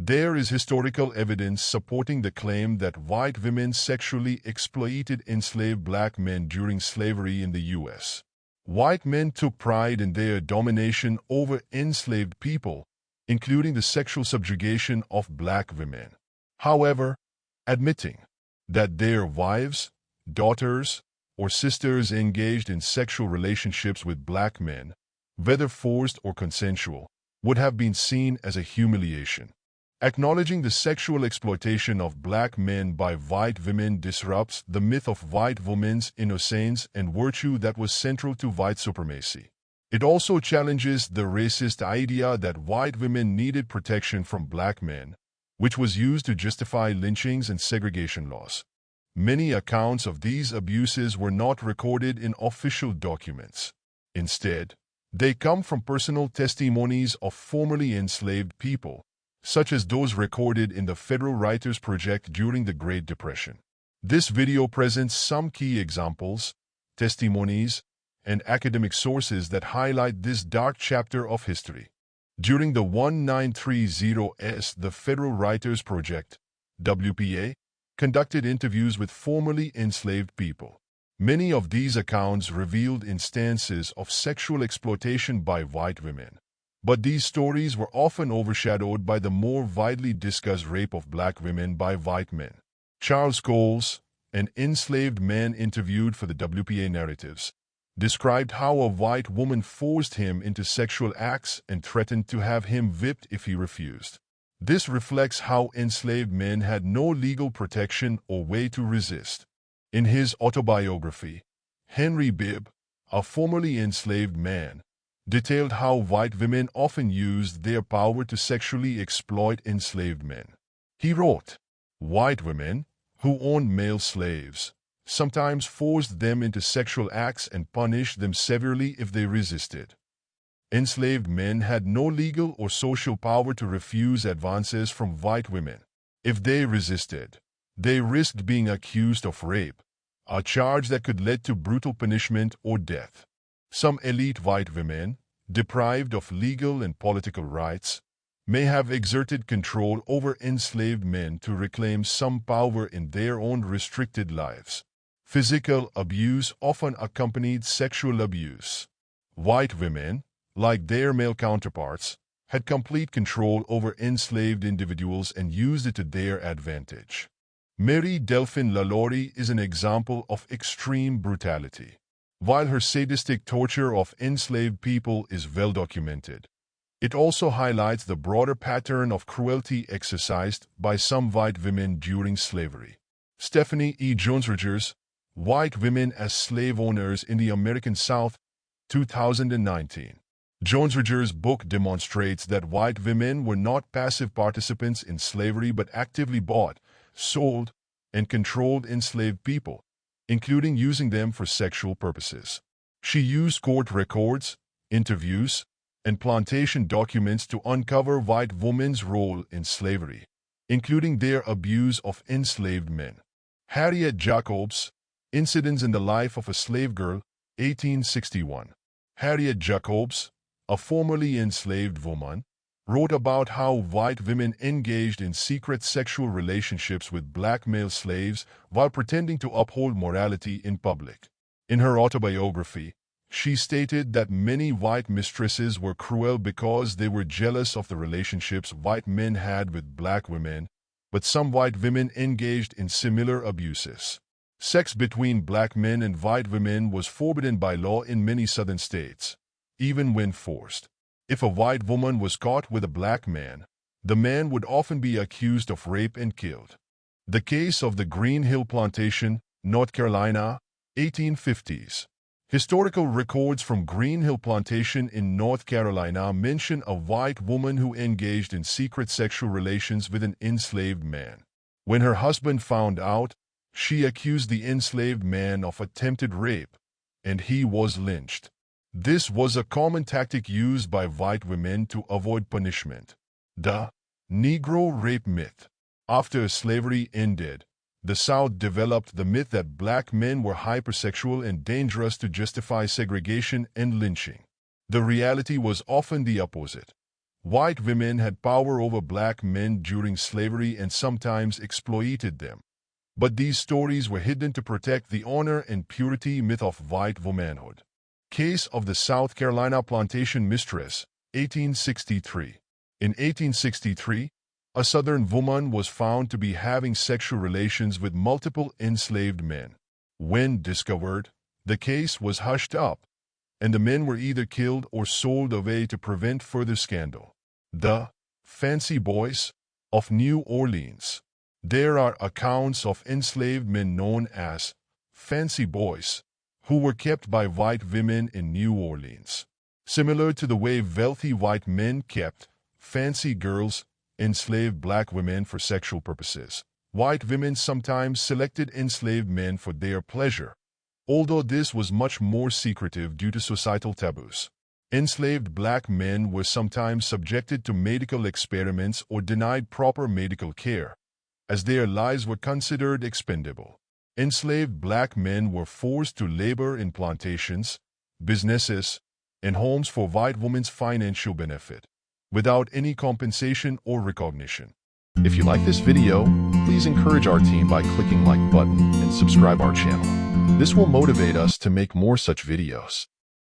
There is historical evidence supporting the claim that white women sexually exploited enslaved black men during slavery in the U.S. White men took pride in their domination over enslaved people, including the sexual subjugation of black women. However, admitting that their wives, daughters, or sisters engaged in sexual relationships with black men, whether forced or consensual, would have been seen as a humiliation. Acknowledging the sexual exploitation of black men by white women disrupts the myth of white women's innocence and virtue that was central to white supremacy. It also challenges the racist idea that white women needed protection from black men, which was used to justify lynchings and segregation laws. Many accounts of these abuses were not recorded in official documents. Instead, they come from personal testimonies of formerly enslaved people, such as those recorded in the Federal Writers Project during the Great Depression. This video presents some key examples, testimonies, and academic sources that highlight this dark chapter of history. During the 1930s, the Federal Writers Project, WPA, conducted interviews with formerly enslaved people. Many of these accounts revealed instances of sexual exploitation by white women. But these stories were often overshadowed by the more widely discussed rape of black women by white men. Charles Coles, an enslaved man interviewed for the WPA narratives, described how a white woman forced him into sexual acts and threatened to have him whipped if he refused. This reflects how enslaved men had no legal protection or way to resist. In his autobiography, Henry Bibb, a formerly enslaved man, detailed how white women often used their power to sexually exploit enslaved men. He wrote, "White women, who owned male slaves, sometimes forced them into sexual acts and punished them severely if they resisted. Enslaved men had no legal or social power to refuse advances from white women. If they resisted, they risked being accused of rape, a charge that could lead to brutal punishment or death. Some elite white women, deprived of legal and political rights, may have exerted control over enslaved men to reclaim some power in their own restricted lives. Physical abuse often accompanied sexual abuse. White women, like their male counterparts, had complete control over enslaved individuals and used it to their advantage. Mary Delphine LaLaurie is an example of extreme brutality. While her sadistic torture of enslaved people is well documented, it also highlights the broader pattern of cruelty exercised by some white women during slavery. Stephanie E. Jones-Rogers, White Women as Slave Owners in the American South, 2019. Jones-Rogers' book demonstrates that white women were not passive participants in slavery but actively bought, sold, and controlled enslaved people, including using them for sexual purposes. She used court records, interviews, and plantation documents to uncover white women's role in slavery, including their abuse of enslaved men. Harriet Jacobs, Incidents in the Life of a Slave Girl, 1861. Harriet Jacobs, a formerly enslaved woman, wrote about how white women engaged in secret sexual relationships with black male slaves while pretending to uphold morality in public. In her autobiography, she stated that many white mistresses were cruel because they were jealous of the relationships white men had with black women, but some white women engaged in similar abuses. Sex between black men and white women was forbidden by law in many southern states, even when forced. If a white woman was caught with a black man, the man would often be accused of rape and killed. The case of the Green Hill Plantation, North Carolina, 1850s. Historical records from Green Hill Plantation in North Carolina mention a white woman who engaged in secret sexual relations with an enslaved man. When her husband found out, she accused the enslaved man of attempted rape, and he was lynched. This was a common tactic used by white women to avoid punishment. The Negro rape myth. After slavery ended, the South developed the myth that black men were hypersexual and dangerous to justify segregation and lynching. The reality was often the opposite. White women had power over black men during slavery and sometimes exploited them. But these stories were hidden to protect the honor and purity myth of white womanhood. Case of the South Carolina plantation mistress, 1863. In 1863, a Southern woman was found to be having sexual relations with multiple enslaved men. When discovered, the case was hushed up, and the men were either killed or sold away to prevent further scandal. The Fancy Boys of New Orleans. There are accounts of enslaved men known as Fancy Boys, who were kept by white women in New Orleans. Similar to the way wealthy white men kept fancy girls, enslaved black women for sexual purposes, white women sometimes selected enslaved men for their pleasure, although this was much more secretive due to societal taboos. Enslaved black men were sometimes subjected to medical experiments or denied proper medical care, as their lives were considered expendable. Enslaved black men were forced to labor in plantations, businesses, and homes for white women's financial benefit, without any compensation or recognition. If you like this video, please encourage our team by clicking like button and subscribe our channel. This will motivate us to make more such videos.